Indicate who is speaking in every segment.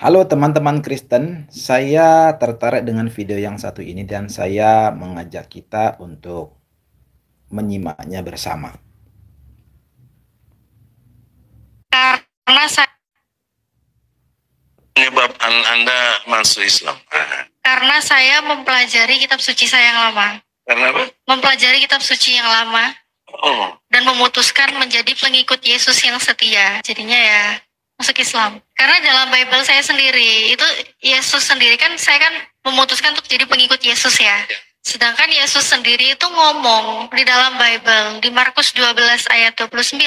Speaker 1: Halo teman-teman Kristen, saya tertarik dengan video yang satu ini dan saya mengajak kita untuk menyimaknya bersama.
Speaker 2: Karena saya
Speaker 3: Menyebabkan Anda masuk Islam.
Speaker 2: karena saya mempelajari kitab suci saya yang lama.
Speaker 3: Karena apa?
Speaker 2: Mempelajari kitab suci yang lama
Speaker 3: Oh,
Speaker 2: dan memutuskan menjadi pengikut Yesus yang setia. Jadinya ya masuk Islam. Karena dalam Bible saya sendiri, itu Yesus sendiri kan saya kan memutuskan untuk jadi pengikut Yesus ya. Sedangkan Yesus sendiri itu ngomong di dalam Bible di Markus 12 ayat 29,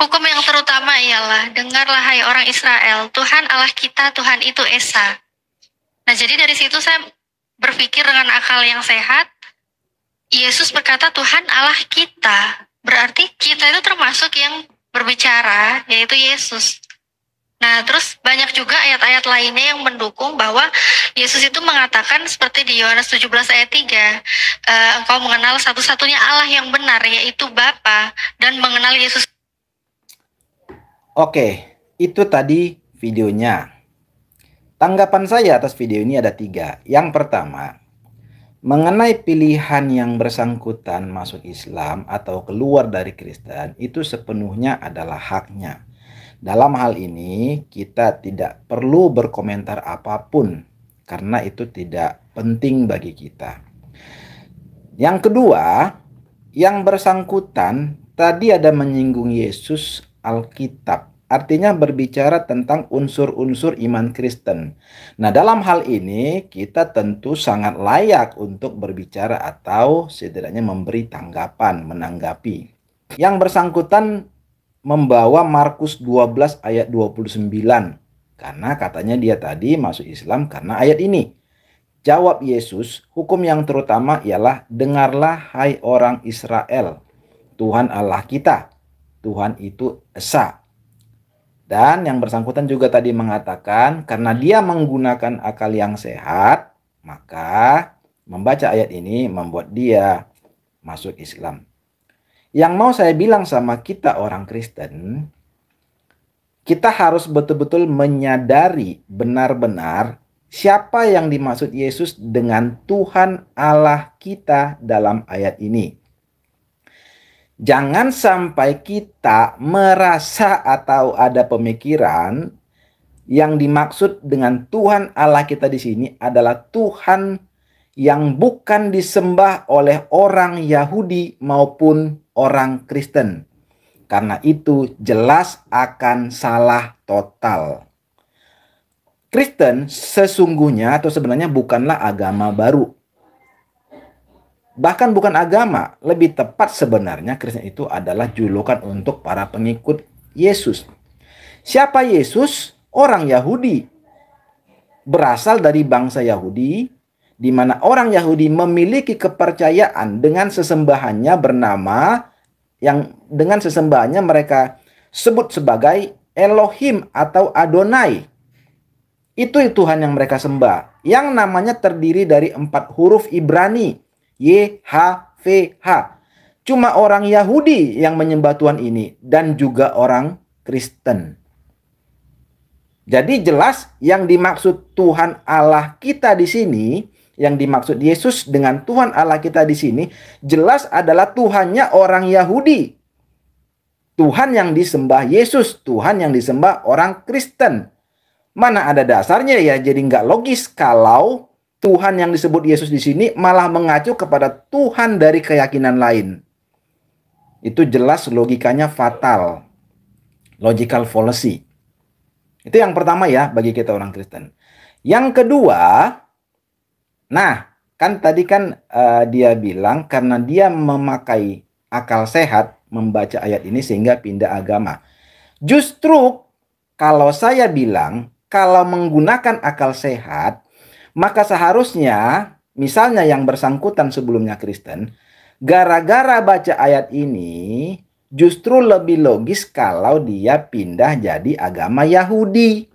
Speaker 2: hukum yang terutama ialah, dengarlah hai orang Israel, Tuhan Allah kita, Tuhan itu Esa. Nah, jadi dari situ saya berpikir dengan akal yang sehat. Yesus berkata Tuhan Allah kita. Berarti kita itu termasuk yang berbicara, yaitu Yesus. Nah, terus banyak juga ayat-ayat lainnya yang mendukung bahwa Yesus itu mengatakan seperti di Yohanes 17 ayat 3, engkau mengenal satu-satunya Allah yang benar, yaitu Bapa, dan mengenal Yesus.
Speaker 1: Oke, itu tadi videonya. Tanggapan saya atas video ini ada 3. Yang pertama, mengenai pilihan yang bersangkutan masuk Islam atau keluar dari Kristen, itu sepenuhnya adalah haknya. Dalam hal ini, kita tidak perlu berkomentar apapun, karena itu tidak penting bagi kita. Yang kedua, yang bersangkutan tadi ada menyinggung Yesus, Alkitab. Artinya berbicara tentang unsur-unsur iman Kristen. Nah, dalam hal ini kita tentu sangat layak untuk berbicara atau setidaknya memberi tanggapan, menanggapi. Yang bersangkutan membawa Markus 12 ayat 29. Karena katanya dia tadi masuk Islam karena ayat ini. Jawab Yesus, hukum yang terutama ialah, dengarlah hai orang Israel, Tuhan Allah kita, Tuhan itu Esa. Dan yang bersangkutan juga tadi mengatakan karena dia menggunakan akal yang sehat, maka membaca ayat ini membuat dia masuk Islam. Yang mau saya bilang sama kita orang Kristen, kita harus betul-betul menyadari benar-benar siapa yang dimaksud Yesus dengan Tuhan Allah kita dalam ayat ini. Jangan sampai kita merasa atau ada pemikiran yang dimaksud dengan Tuhan Allah kita di sini adalah Tuhan yang bukan disembah oleh orang Yahudi maupun orang Kristen. Karena itu jelas akan salah total. Kristen sesungguhnya atau sebenarnya bukanlah agama baru. Bahkan bukan agama, lebih tepat sebenarnya Kristen itu adalah julukan untuk para pengikut Yesus. Siapa Yesus? Orang Yahudi. Berasal dari bangsa Yahudi, di mana orang Yahudi memiliki kepercayaan dengan sesembahannya bernama, yang dengan sesembahannya mereka sebut sebagai Elohim atau Adonai. Itu Tuhan yang mereka sembah, yang namanya terdiri dari 4 huruf Ibrani, YHVH. Cuma orang Yahudi yang menyembah Tuhan ini dan juga orang Kristen. Jadi jelas yang dimaksud Tuhan Allah kita di sini, yang dimaksud Yesus dengan Tuhan Allah kita di sini, jelas adalah Tuhannya orang Yahudi. Tuhan yang disembah Yesus, Tuhan yang disembah orang Kristen. Mana ada dasarnya ya, jadi nggak logis kalau Tuhan yang disebut Yesus di sini malah mengacu kepada Tuhan dari keyakinan lain. Itu jelas logikanya fatal. Logical fallacy. Itu yang pertama ya bagi kita orang Kristen. Yang kedua, nah kan tadi kan dia bilang karena dia memakai akal sehat membaca ayat ini sehingga pindah agama. Justru kalau saya bilang kalau menggunakan akal sehat, maka seharusnya misalnya yang bersangkutan sebelumnya Kristen, gara-gara baca ayat ini justru lebih logis kalau dia pindah jadi agama Yahudi.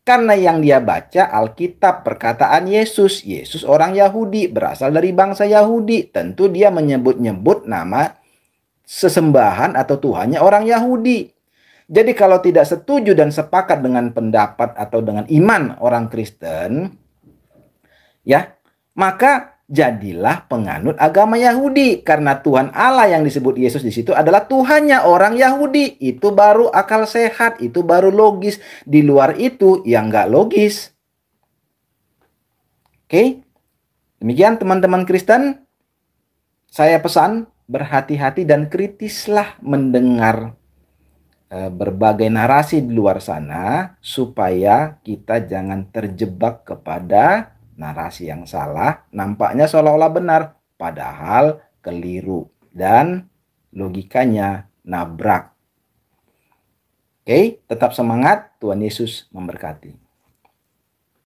Speaker 1: Karena yang dia baca Alkitab perkataan Yesus. Yesus orang Yahudi, berasal dari bangsa Yahudi. Tentu dia menyebut-nyebut nama sesembahan atau Tuhannya orang Yahudi. Jadi kalau tidak setuju dan sepakat dengan pendapat atau dengan iman orang Kristen, ya, maka jadilah penganut agama Yahudi, karena Tuhan Allah yang disebut Yesus di situ adalah Tuhannya orang Yahudi. Itu baru akal sehat, itu baru logis. Di luar itu yang nggak logis. Oke, demikian teman-teman Kristen. Saya pesan berhati-hati dan kritislah mendengar berbagai narasi di luar sana, supaya kita jangan terjebak kepada narasi yang salah, nampaknya seolah-olah benar, padahal keliru dan logikanya nabrak. Oke, tetap semangat. Tuhan Yesus memberkati.